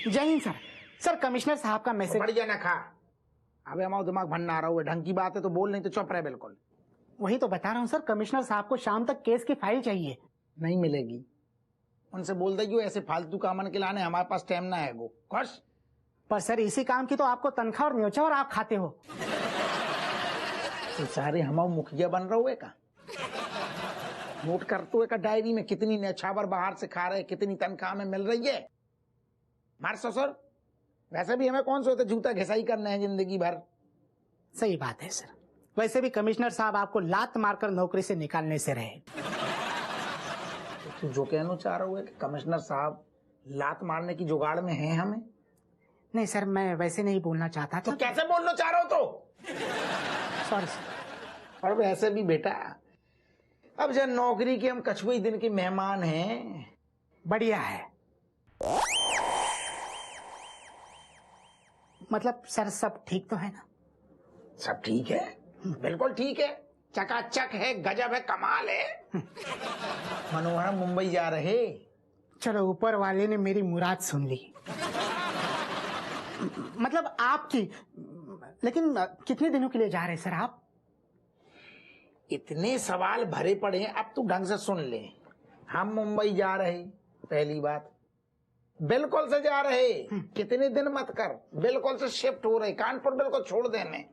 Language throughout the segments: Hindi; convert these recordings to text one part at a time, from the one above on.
जय हिंद सर। सर कमिश्नर साहब का मैसेज। बढ़िया ना खा। अबे हमारा दिमाग भंडा रहा हुआ, ढंग की बात है तो बोल, नहीं तो चुप रहे बिल्कुल। वही तो बता रहा हूँ सर, कमिश्नर साहब को शाम तक केस की फाइल चाहिए। नहीं मिलेगी, उनसे बोल देगी ऐसे फालतू कामन के लाने, हमारे पास टाइम ना है वो। खुश। पर सर इसी काम की तो आपको तनख्वाह और न्योछावर आप खाते हो। तो सारे हमारे मुखिया बन रहे हुए का नोट करते हुए का डायरी में कितनी न्योछावर बाहर से खा रहे, कितनी तनख्वाह में मिल रही है। मार ससुर, वैसे भी हमें कौन से होते जूता घिसाई करने हैं जिंदगी भर। सही बात है सर, वैसे भी कमिश्नर साहब आपको लात मारकर नौकरी से निकालने से रहे। तो जो कहना चाह रहा है कि कमिश्नर साहब लात मारने की जुगाड़ में हैं हमें? नहीं सर, मैं वैसे नहीं बोलना चाहता था। तो कैसे बोलना चाह रहे हो तो? Sorry sir. और वैसे भी बेटा, अब जब नौकरी के हम कछुए दिन के मेहमान हैं। बढ़िया है। मतलब सर सब ठीक तो है ना? सब ठीक है, बिल्कुल ठीक है, चकाचक है, गजब है, कमाल है। मनोहर मुंबई जा रहे। चलो ऊपर वाले ने मेरी मुराद सुन ली। मतलब आपकी। लेकिन कितने दिनों के लिए जा रहे हैं सर आप? इतने सवाल भरे पड़े हैं, अब तू ढंग से सुन ले। हम मुंबई जा रहे, पहली बात। बिल्कुल से जा रहे, कितने दिन मत कर, बिल्कुल से शिफ्ट हो रहे, कानपुर बिल्कुल छोड़ देने।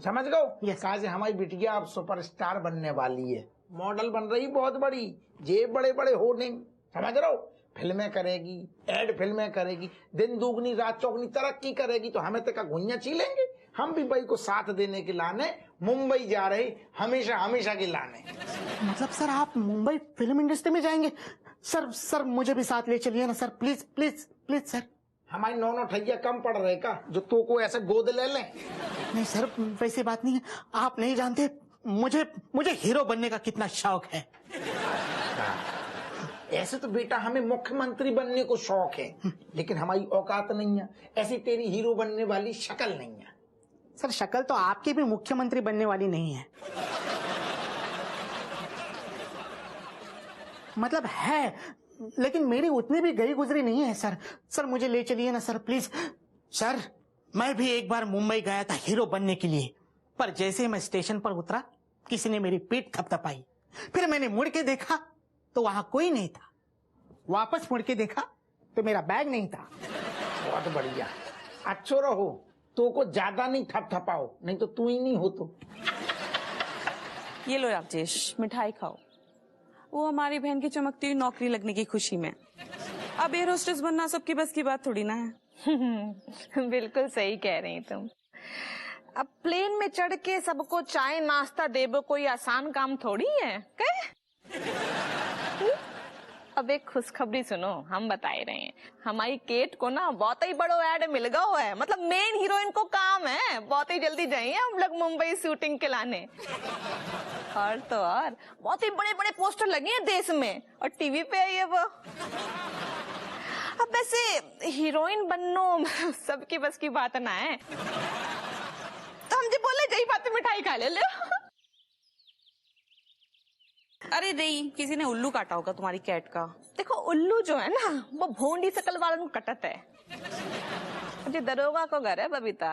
समझ गए? कहा से हमारी बिटिया अब सुपरस्टार बनने वाली है, मॉडल बन रही बहुत बड़ी, जेब बड़े बड़े हो नहीं, समझ रहे हो? फिल्में करेगी, एड फिल्में करेगी, दिन दुगनी रात चौगनी तरक्की करेगी, तो हमें तक घुइयां छीलेंगे। हम भी भाई को साथ देने के लाने मुंबई जा रहे, हमेशा हमेशा के लाने। मतलब सर आप मुंबई फिल्म इंडस्ट्री में जाएंगे? सर मुझे भी साथ ले चलिए ना sir, please please please sir. हमारी नौ ठैया कम पड़ रहे का जो तो को ऐसे गोद ले लें? नहीं सर, वैसी बात नहीं है। आप नहीं जानते मुझे हीरो बनने का कितना शौक है। ऐसे तो बेटा हमें मुख्यमंत्री बनने को शौक है, लेकिन हमारी औकात नहीं है, ऐसी तेरी हीरो बनने वाली शक्ल नहीं है। सर शक्ल तो आपकी भी मुख्यमंत्री बनने वाली नहीं है। मतलब है, लेकिन मेरी उतनी भी गई गुजरी नहीं है सर। सर मुझे ले चलिए ना सर, प्लीज। सर मैं भी एक बार मुंबई गया था हीरो बनने के लिए, पर जैसे ही मैं स्टेशन पर उतरा किसी ने मेरी पीठ थपथपाई। फिर मैंने मुड़ के देखा तो वहां कोई नहीं था, वापस मुड़ के देखा तो मेरा बैग नहीं था। बहुत बढ़िया, अच्छो रहो, तो को ज्यादा नहीं थपथपाओ, नहीं तो तू ही नहीं हो तो। ये लो राजेश, मिठाई खाओ। वो हमारी बहन की चमकती हुई नौकरी लगने की खुशी में। अब एयर होस्टेस बनना सबकी बस की बात थोड़ी ना है। बिल्कुल सही कह रही तुम। अब प्लेन में चढ़ के सबको चाय नाश्ता देबो कोई आसान काम थोड़ी है। अब एक खुशखबरी सुनो, हम बताए रहे हैं हमारी केट को ना बहुत ही बड़ो ऐड मिल गया है। मतलब मेन हीरोइन को काम है, बहुत ही जल्दी जाइए हम लोग मुंबई शूटिंग के लाने। और तो और बहुत ही बड़े बड़े पोस्टर लगे हैं देश में, और टीवी पे है ये वो। अब वैसे हीरोइन बननो सबकी बस की बात ना है, तो हम जी बोले जही बात मिठाई खा ले लो। अरे नहीं, किसी ने उल्लू काटा होगा तुम्हारी कैट का। देखो उल्लू जो है ना वो भोंडी शकल वालों को कटत है। जी दरोगा को घर है बबीता,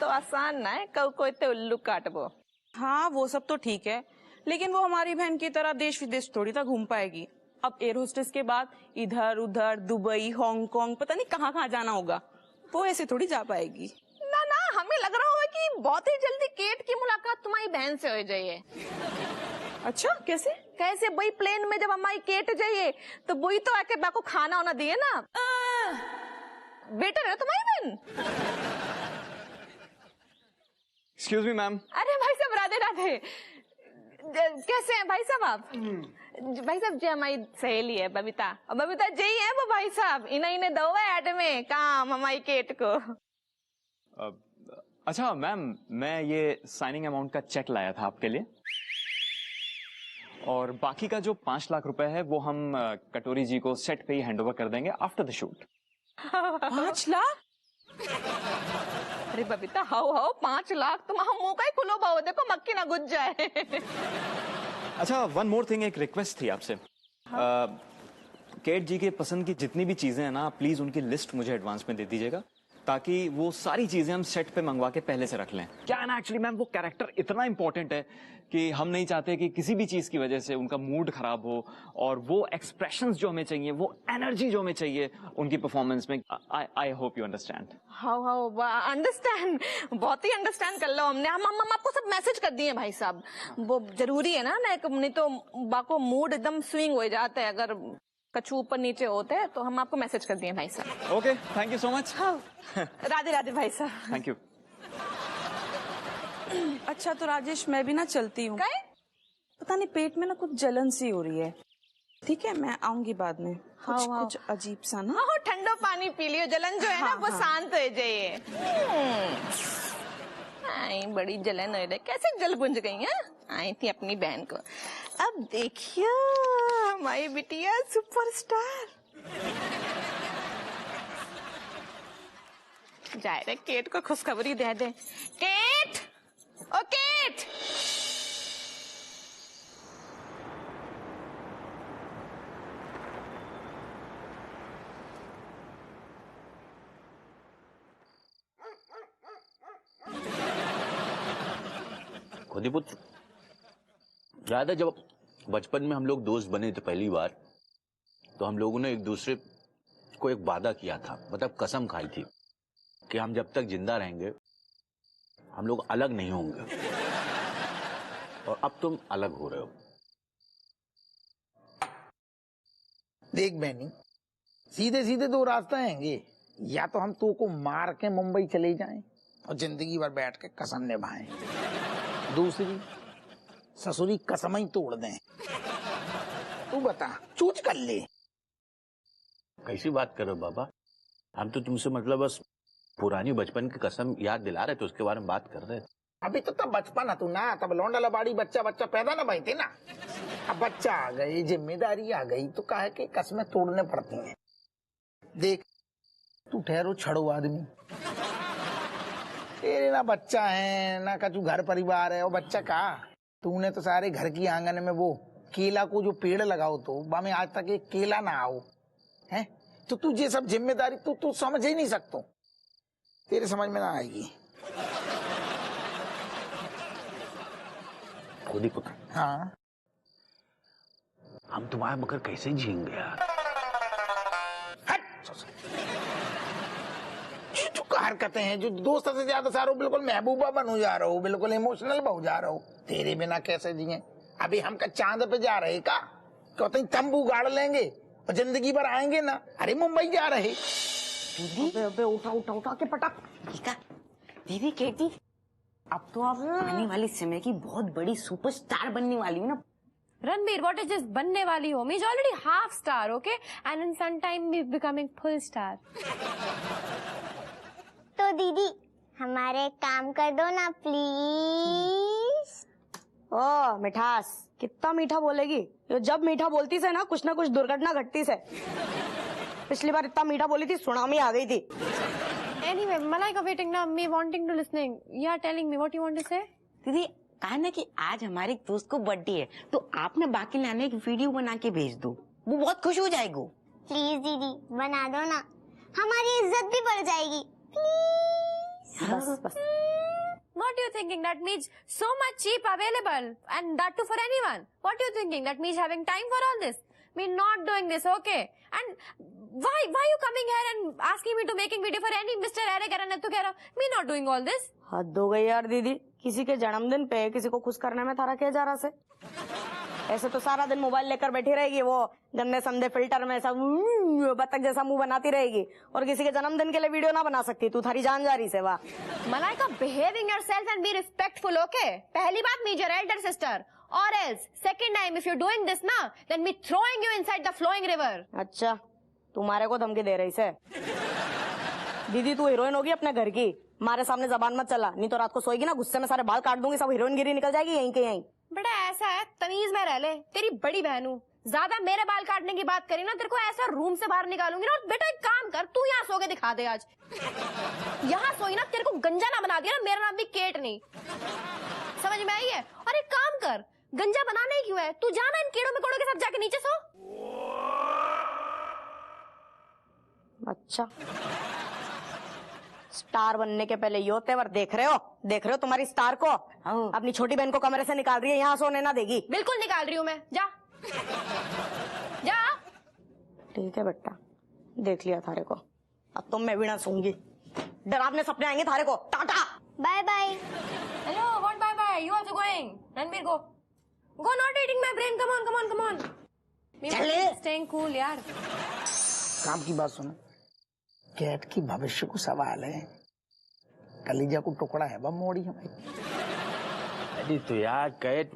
तो आसान ना है कल को इतने उल्लू काटबो। हाँ वो सब तो ठीक है, लेकिन वो हमारी बहन की तरह देश विदेश थोड़ी ना घूम पाएगी। अब एयर होस्टेस के बाद इधर उधर दुबई हांगकांग पता नहीं कहाँ कहाँ जाना होगा, वो ऐसे थोड़ी जा पाएगी। ना ना, हमें लग रहा है कि बहुत ही जल्दी केट की मुलाकात तुम्हारी बहन से हो जाइए। अच्छा कैसे? कैसे? वही प्लेन में जब हमारी केट जाइए तो वही तो आके बाको खाना वाना दिए ना। बेटा है तुम्हारी बहन। Excuse me ma'am. अरे भाई साहब राधे राधे, कैसे हैं भाई साहब आप? भाई साहब जी हमारी सहेली है बबीता, और बबीता जी है वो भाई साहब, इन्हें दो ऐड में काम हमारी केट को। अच्छा मैम, मैं ये साइनिंग अमाउंट का चेक लाया था आपके लिए, और बाकी का जो 5 लाख रुपए है वो हम कटोरी जी को सेट पे ही हैंड ओवर कर देंगे आफ्टर द शूट। 5 लाख? अरे बबीता हाउ 5 लाख तुम हम मुंह का ही खुलो भाव, देखो मक्खी ना घुस जाए। अच्छा वन मोर थिंग, एक रिक्वेस्ट थी आपसे। केट जी के पसंद की जितनी भी चीजें हैं ना, प्लीज उनकी लिस्ट मुझे एडवांस में दे दीजिएगा, ताकि वो सारी चीजें हम सेट पे मंगवा के पहले से रख लें। क्या है ना, एक्चुअली मैम वो कैरेक्टर इतना इंपॉर्टेंट है कि हम नहीं चाहते कि किसी भी चीज की वजह से उनका मूड खराब हो, और वो एक्सप्रेशंस जो हमें चाहिए, वो एनर्जी जो हमें चाहिए उनकी परफॉर्मेंस में। I hope you understand. How understand, बहुत ही अंडरस्टैंड कर लो हमने। हम आपको सब मैसेज कर दिए भाई साहब, वो जरूरी है ना, नहीं तो बाको मूड एकदम स्विंग हो जाता है अगर कछु ऊपर नीचे होते हैं, तो हम आपको मैसेज कर दिए भाई साहब। Okay, thank you so much. Radhe Radhe भाई साहब। Thank you. अच्छा तो राजेश मैं भी ना चलती हूँ, कहे? पता नहीं पेट में ना कुछ जलन सी हो रही है। ठीक है, मैं आऊंगी बाद में। हाँ। कुछ अजीब सा ना। हाँ, ठंडो पानी पी लियो, जलन जो है ना वो शांत हो जाइए। आई बड़ी जलन हो रही, कैसे जल बुंज गई है? आई थी अपनी बहन को। अब देखिए हमारी बिटिया सुपरस्टार। जाए रे केट को खुशखबरी दे दे। केट, ओ केट। खुदी पुत्र, याद है जब बचपन में हम लोग दोस्त बने थे पहली बार, तो हम लोगों ने एक दूसरे को एक वादा किया था, मतलब कसम खाई थी कि हम जब तक जिंदा रहेंगे हम लोग अलग नहीं होंगे। और अब तुम अलग हो रहे हो। देख बहनी, सीधे सीधे दो रास्ते हैंगे, या तो हम तू को मार के मुंबई चले जाएं और जिंदगी भर बैठ के कसम निभाएं, दूसरी ससुरी कसम ही तोड़ दें। तू बता, चूज कर ले। कैसी बात कर रहे हो बाबा? हम तो तुमसे मतलब बस पुरानी बचपन की कसम याद दिला रहे थे, उसके बारे में बात कर रहे थे। अभी तो तब बचपन है तू ना, तब लौंडा लबाड़ी बच्चा बच्चा पैदा ना भाई थे ना। अब बच्चा आ गई, जिम्मेदारी आ गई, तो काहे के कसमें तोड़ने पड़ती हैं। देख तू ठहरो छड़ो आदमी, तेरे ना बच्चा है ना कछु घर परिवार है। और बच्चा कहा तूने तो सारे घर की आंगन में वो केला को जो पेड़ लगाओ तो बामे आज तक एक केला ना आओ है, तो तू ये सब जिम्मेदारी तू समझ ही नहीं सकता, तेरे समझ में ना आएगी। खुदी पुत्र, हाँ हम तुम्हारे बगैर कैसे जिएंगे यार? जो हरकतें हैं, जो दोस्त से ज्यादा सारो बिल्कुल महबूबा बनो जा रहा हो, बिल्कुल इमोशनल हो जा रहा हो, तेरे बिना कैसे जिए? अभी हम का चांद पे जा रहे का, कहते तंबू गाड़ लेंगे और जिंदगी भर आएंगे ना? अरे मुंबई जा रहे। अबे उठा उठा उठा के पटक। ठीक है दीदी, केटी अब तो आप आने वाली समय की बहुत बड़ी सुपरस्टार बनने वाली हो ना। Ranbir, what is this बनने वाली हो? He's already half star, okay? And in some time we're becoming full star. तो दीदी हमारे काम कर दो ना प्लीज। ओ मिठास, कितना मीठा बोलेगी? ये जब मीठा बोलती से ना कुछ दुर्घटना घटती से। पिछली बार इतना मीठा बोली थी, सुनामी आ गई थी। Anyway, Malaika waiting now, me wanting to listening. Yeah, telling me what you want to say? दीदी कहा ना कि आज हमारे एक दोस्त को बर्थडे है, तो आप ना बाकी लाने एक वीडियो बना के भेज दो, वो बहुत खुश हो जाएगा। प्लीज दीदी बना दो ना, हमारी इज्जत भी बढ़ जाएगी प्लीज। बस What you thinking? That means so much cheap available and that too for anyone. What you thinking? That means having time for all this? Me not doing this, okay? And why you coming here and asking me to making video for any Mr. Eric Aranathu keh raha? Me not doing all this. हद हो गई यार दीदी, किसी के जन्मदिन पे किसी को खुश करने में थारा क्या जा रहा से? ऐसे तो सारा दिन मोबाइल लेकर बैठी रहेगी, वो गंदे संदे फिल्टर में सब बतख जैसा मुंह बनाती रहेगी, और किसी के जन्मदिन के लिए वीडियो ना बना सकती। तू थारी जान जा रही से वाह। Malaika, behaving yourself and be respectful, okay? पहली बात, me your elder sister. Or else, second time, if you're doing this now, then me throwing you inside the flowing river. अच्छा, तुम्हारे को धमकी दे रही से? दीदी तू हीरोइन होगी अपने घर की, हमारे सामने जबान मत चला, नहीं तो रात को सोएगी ना गुस्से में सारे बाल काट दूंगी, सब हीरोइन गिरी निकल जाएगी यहीं के यहीं। बेटा ऐसा है, तमीज में रह ले, तेरी बड़ी बहन हूँ, ज्यादा मेरे बाल काटने की बात करी ना, तेरे को ऐसा रूम से बाहर निकालूंगी ना। और बेटा एक काम कर, तू यहाँ सो के दिखा दे आज। यहाँ सोई ना, तेरे को गंजा ना बना दिया ना, मेरा नाम भी केट नहीं, समझ में आई है? और एक काम कर, गंजा बनाना ही क्यों है, तू जाना इन कीड़ों मकोड़ों के साथ जाके नीचे सो। अच्छा, स्टार बनने के पहले यो तेवर देख रहे हो तुम्हारी स्टार को? अपनी छोटी बहन को कमरे से निकाल रही है, यहाँ सोने ना देगी। बिल्कुल निकाल रही हूँ मैं, जा जा। ठीक है बेटा, देख लिया थारे को, अब तुम मैं भी ना सूंगी। डरावने सपने आएंगे थारे को। Tata, bye bye. Hello, what bye bye? You also going? Ranbir go not eating my brain, come on. चले। स्टेइंग कूल यार। काम की बात सुनो, कैट की भविष्य को सवाल है, कलीजा को टुकड़ा है, बम मोड़ी हमारी। अरे तो यार कैट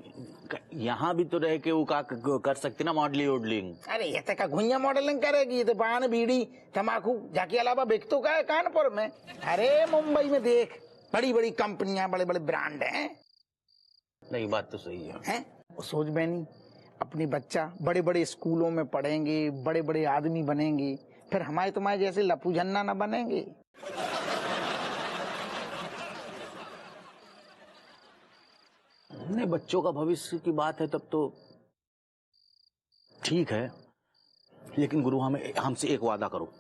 यहाँ भी तो रह के वो का कर सकते ना मॉडलिंग। अरे ये तो का घुइया मॉडलिंग करेगी, ये तो पान बीड़ी तमाकू जाके अलावा बिकतो का है कानपुर में। अरे मुंबई में देख, बड़ी बड़ी कंपनियां, बड़े बड़े ब्रांड हैं। नहीं, बात तो सही है। वो सोच बहनी, अपनी बच्चा बड़े बड़े स्कूलों में पढ़ेंगे, बड़े बड़े आदमी बनेंगे, फिर हमारे तुम्हारे जैसे लपू झन्ना न बनेंगे। अपने बच्चों का भविष्य की बात है तब तो ठीक है, लेकिन गुरु हमसे एक वादा करो।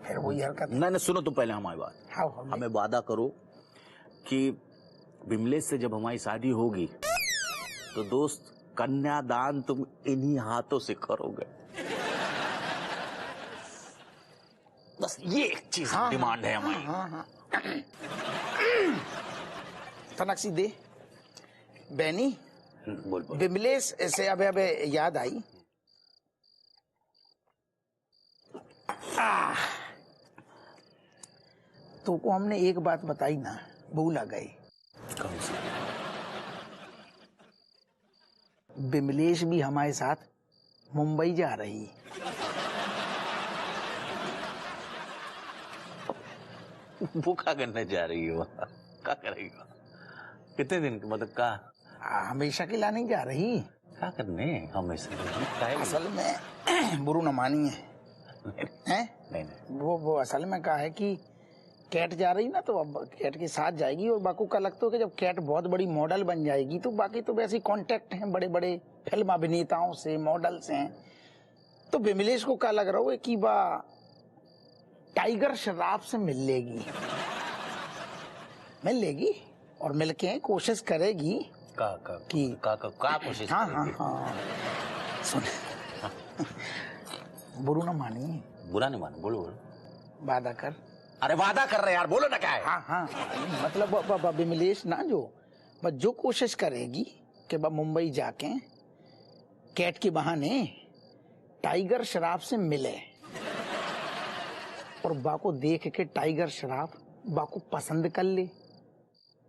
फिर वही हरकत। नहीं, सुनो तो पहले हमारी बात। हाँ, हमें वादा करो कि विमलेश से जब हमारी शादी होगी तो दोस्त कन्यादान तुम इन्हीं हाथों से करोगे। बस ये एक चीज डिमांड है हमारी। हाँ। तनक्सी दे बैनी। बोल। विमलेश से अब याद आई, तो को हमने एक बात बताई ना, भूला गए। कौन सी? विमलेश भी हमारे साथ मुंबई जा रही। वो क्या करने जा रही है? क्या करेगी? कितने दिन मतलब का? हमेशा के लिए नहीं जा रही। क्या करने हमेशा? असल में बुरू न मानी है? नहीं। वो असल में कहा है कि कैट जा रही ना, तो अब कैट के साथ जाएगी। और बाकू का लगता है कि जब कैट बहुत बड़ी मॉडल बन जाएगी तो बाकी तो वैसे कांटेक्ट हैं बड़े बड़े फिल्म अभिनेताओं से, मॉडल से हैं। तो विमलेश को क्या लग रहा है कि बा टाइगर श्रॉफ से मिल लेगी और मिलके कोशिश करेगी का कोशिश? हाँ। सुन, बुरू ना मानी। बुरा नहीं मानो, बोलो। वादा कर। अरे वादा कर रहे यार, बोलो ना क्या है? हाँ, मतलब विमलेश ना जो कोशिश करेगी कि मुंबई जाके कैट के बहाने टाइगर श्रॉफ से मिले और बाको देख के टाइगर श्रॉफ बाको पसंद कर ले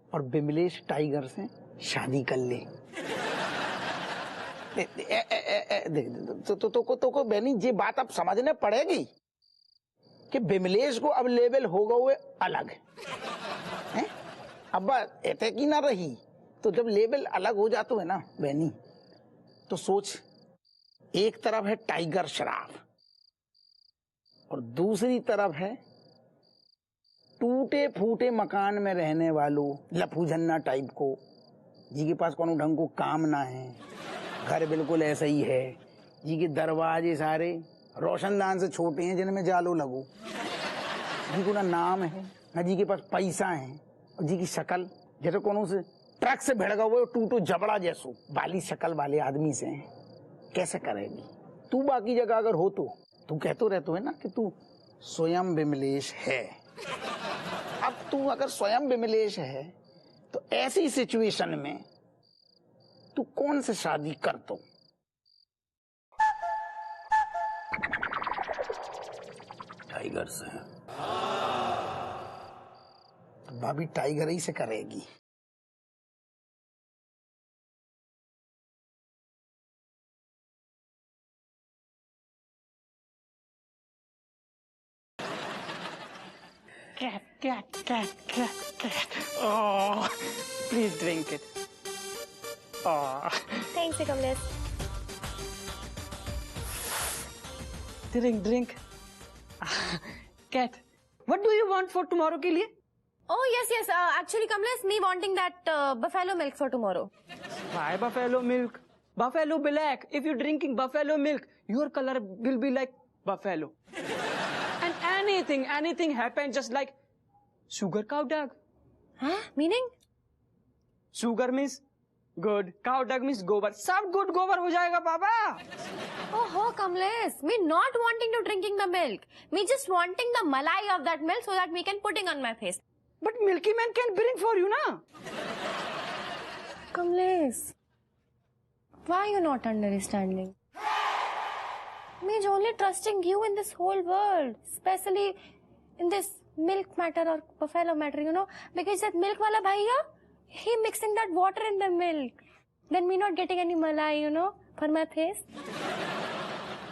और विमलेश टाइगर से शादी कर ले। तो को बहनी ये बात अब समझने पड़ेगी कि विमलेश को अब लेवल होगा हुए अलग है। अब ऐसे की ना रही, तो जब लेवल अलग हो जाते है ना बहनी, तो सोच, एक तरफ है टाइगर श्रॉफ और दूसरी तरफ है टूटे फूटे मकान में रहने वालों लफू झन्ना टाइप को, जी के पास कोनो ढंग को काम ना है, घर बिल्कुल ऐसा ही है, जी के दरवाजे सारे रोशनदान से छोटे हैं जिनमें जालो लगो, जी को ना नाम है ना जी के पास पैसा है, और जी की शक्ल जैसे कोनो से ट्रक से भिड़गा हुआ टूटो जबड़ा जैसो बाली शक्ल वाले आदमी से है। कैसे करेगी तू? बाकी जगह अगर हो तो तू कहते रहते है ना कि तू स्वयं विमलेश है। अब तू अगर स्वयं विमलेश है तो ऐसी सिचुएशन में तू कौन से शादी कर तो? टाइगर से। तो भाभी टाइगर ही से करेगी। Cat. Oh, please drink it. Oh, Thanks, Kamlesh. drink. Cat, what do you want for tomorrow के लिए? Oh, yes. Actually, Kamlesh, me wanting that buffalo milk for tomorrow. Why buffalo milk? Buffalo black. If you're drinking buffalo milk, your color will be like buffalo. And anything happened just like sugar cow dog. Huh? Meaning? Sugar means good, cow dog means गोबर. सब good गोबर हो जाएगा पापा. Oh, Kamlesh. Me not wanting to drinking the milk. Me just wanting the malai of that milk so that me can putting on my face. But Milky Man can bring for you na. Kamlesh. Why you not understanding? Me is only trusting you in this whole world. Especially in this milk matter or buffalo matter, you know. Because that milk wala bhaiya, he mixing that water in the milk. Then me not getting any malai, you know, for my face.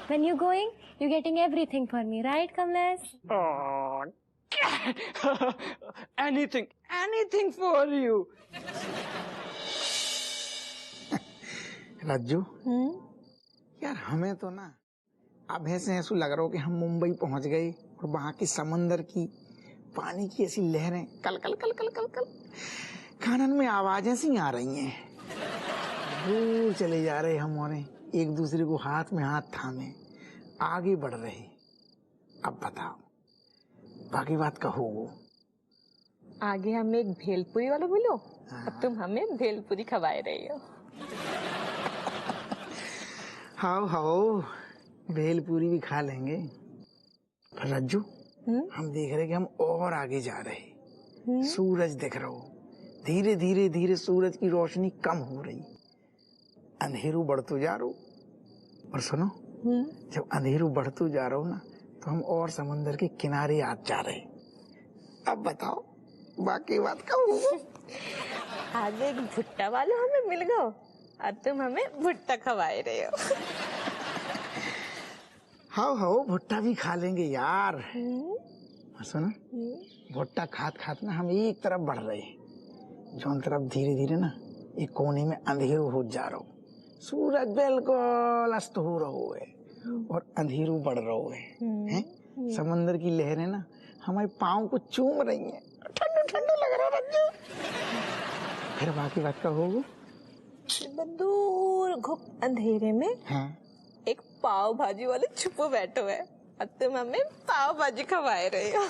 When you going, you getting everything for me, right, Kamlesh? Oh, anything for you. रज्जू, यार हमें तो ना अब ऐसे ऐसा लग रहा हो कि हम मुंबई पहुंच गए और वहां की समंदर की पानी की ऐसी लहरें कल कल कल कल कल कल कानन में आवाजें सी आ रही हैं। दूर चले जा रहे हम और एक दूसरे को हाथ में हाथ थामे आगे बढ़ रहे। अब बताओ बाकी बात कहो। आगे हमें एक भेलपुरी वाला बोलो। अब तुम हमें भेलपुरी खवाए रही हो। हाओ भेलपुरी भी खा लेंगे। पर रज्जू, हम देख रहे कि हम और आगे जा रहे। सूरज दिख रहा हो, धीरे धीरे धीरे सूरज की रोशनी कम हो रही, अंधेरू बढ़तो जा रहा। और सुनो, जब अंधेरू बढ़तो जा रहा हो ना, तो हम और समंदर के किनारे आ जा रहे। अब बताओ बाकी बात का होगा। आगे एक भुट्टा वाला हमें मिल गया और तुम हमें भुट्टा खवाए रहे हो। हाओ भुट्टा भी खा लेंगे यार। सुनो, भुट्टा खात खात ना हम एक तरफ बढ़ रहे, जो तरफ धीरे धीरे ना एक कोने में अंधेरू हो जा रहा हो। सूरज बिल्कुल अस्त हो रहा है और अंधेरू बढ़ रहा है। समंदर की लहरें ना हमारे पाँव को चूम रही हैं। ठंडू ठंडू लग रहा है रज्जू। फिर बाकी बात का होगा। दूर घुप अंधेरे में एक पाव भाजी वाले छुपो बैठो है और तुम हमें पाव भाजी खवाए रहे हो।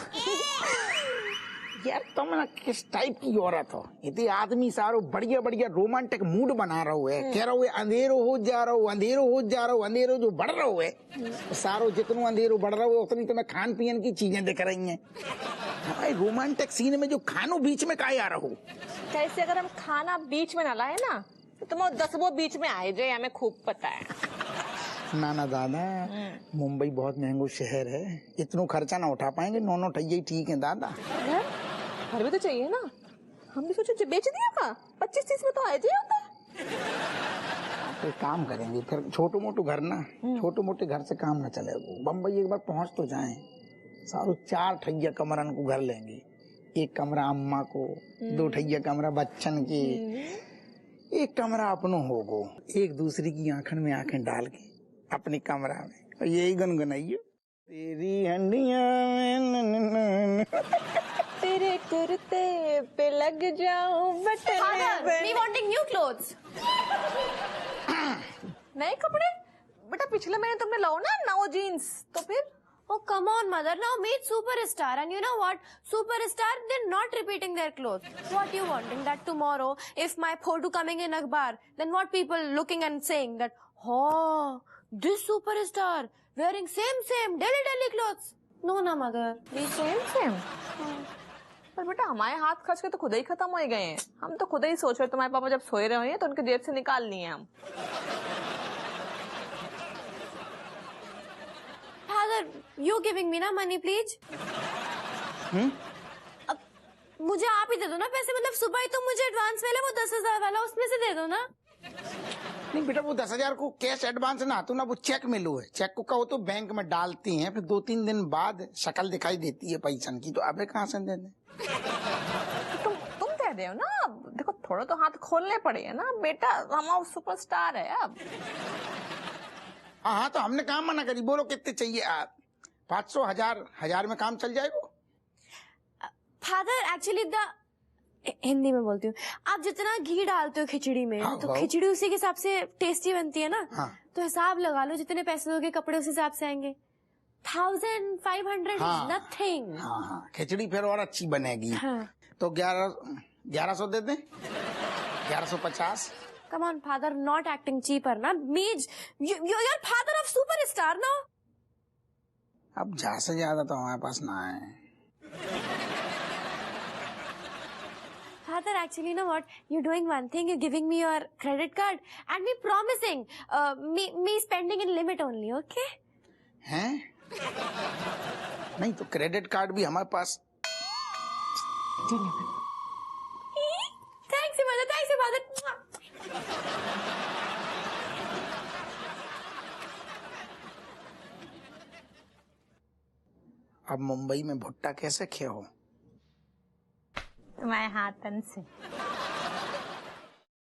यार तुम ना किस टाइप की औरत हो? इतने आदमी सारो बढ़िया बढ़िया रोमांटिक मूड बना रहा है, कह रहा है अंधेरो हो जा रहा हो, अंधेरो हो जा रहा हो, अंधेरो जो बढ़ रहा है सारो जितना अंधेरो बढ़ रहा है उतनी तुम्हें खान पीन की चीजें दिख रही हैं। रोमांटिक सीन में जो खानो बीच में काहे आ रहा हो? कैसे अगर हम खाना बीच में ना लाए ना तो तुम 10 वो बीच में आए जाए, हमें खूब पता है। ना दादा, मुंबई बहुत महंगो शहर है, इतना खर्चा ना उठा पाएंगे। नौ ठैया ठीक है दादा। घर भी तो चाहिए ना, हम भी सोचे बेच दिया का 25-30 में तो आ जाए होता। तो काम करेंगे फिर, छोटो मोटो घर ना, छोटे मोटे घर से काम ना चलेगा। बम्बई एक बार पहुंच तो जाए, सारो 4 ठैया कमरन को घर लेंगे। एक कमरा अम्मा को, 2 ठैया कमरा बच्चन के, एक कमरा अपनो होगो। एक दूसरे की आंखन में आंखें डाल के अपने कमरा में और यही गुनगुनाइयो, तेरी हंडियां तेरे कुर्ते पे लग जाऊं button. Me wanting new clothes. नए कपड़े? बेटा पिछले महीने तुमने लाओ ना नौ जीन्स, तो फिर? Oh come on mother, now meet superstar and you know what? Superstar, they're not repeating their clothes. What you wanting that tomorrow if my photo coming in akhbar, then what people looking and saying that, oh, this superstar wearing same daily clothes. No na mother. Same पर बेटा हमारे हाथ खर्च के तो खुद ही खत्म हो गए हैं। हम तो खुद ही सोच रहे तुम्हारे पापा जब सोए रहे हैं तो उनके जेब से निकाल लिए हम। Father, you giving me na money please? अब मुझे आप ही दे दो ना पैसे, मतलब सुबह ही तुम मुझे एडवांस मिले वो 10,000 वाला, उसमें से दे दो ना। नहीं बेटा, वो 10,000 को कैश एडवांस ना तो ना, वो चेक मिलो है। चेक को कहो तो बैंक में डालती हैं, फिर 2-3 दिन बाद शक्ल दिखाई देती है पैसा की, तो अबे कहाँ से दे दे? तुम दे दे ना। देखो थोड़ा तो हाथ खोलने पड़ेगा ना बेटा, हम सुपरस्टार है अब। हाँ तो हमने काम मना करी, बोलो कितने चाहिए? 500, 1000 में काम चल जाएगा। फादर एक्चुअली हिंदी में बोलती हूँ, आप जितना घी डालते हो खिचड़ी में तो खिचड़ी उसी के हिसाब से टेस्टी बनती है ना। तो हिसाब लगा लो, जितने पैसे दोगे कपड़े उस हिसाब से आएंगे। 1,500 is हाँ। nothing. हाँ हाँ, खिचड़ी फिर और अच्छी बनेगी। हाँ। तो 1100 दे दें, 1150। Come on, father, not acting cheaper, na? Meej, you're father of superstar, no? अब ज्यादा से ज्यादा तो हमारे पास ना है। Father, actually, you know what? You're doing one thing. You're giving me your credit card and me promising me spending in limit only, okay? हैं? नहीं तो क्रेडिट कार्ड भी हमारे पास। Thanks, mother. Thanks, mother. अब मुंबई में भुट्टा कैसे खे हो? तुम्हारे हाथन से।